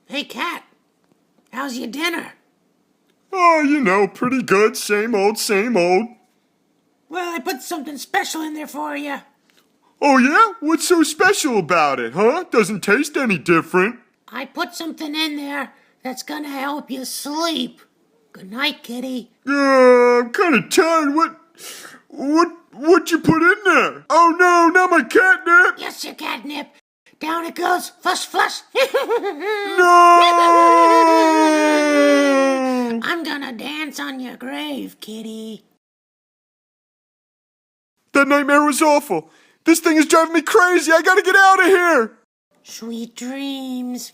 Hey, Cat, how's your dinner? Oh, pretty good. Same old, same old. Well, I put something special in there for you. Oh, yeah? What's so special about it, huh? Doesn't taste any different. I put something in there that's gonna help you sleep. Good night, kitty. I'm kind of tired. What you put in there? Oh, no, not my catnip. Yes, your catnip. Down it goes. Flush, flush. No! I'm gonna dance on your grave, kitty. That nightmare was awful. This thing is driving me crazy. I gotta get out of here. Sweet dreams.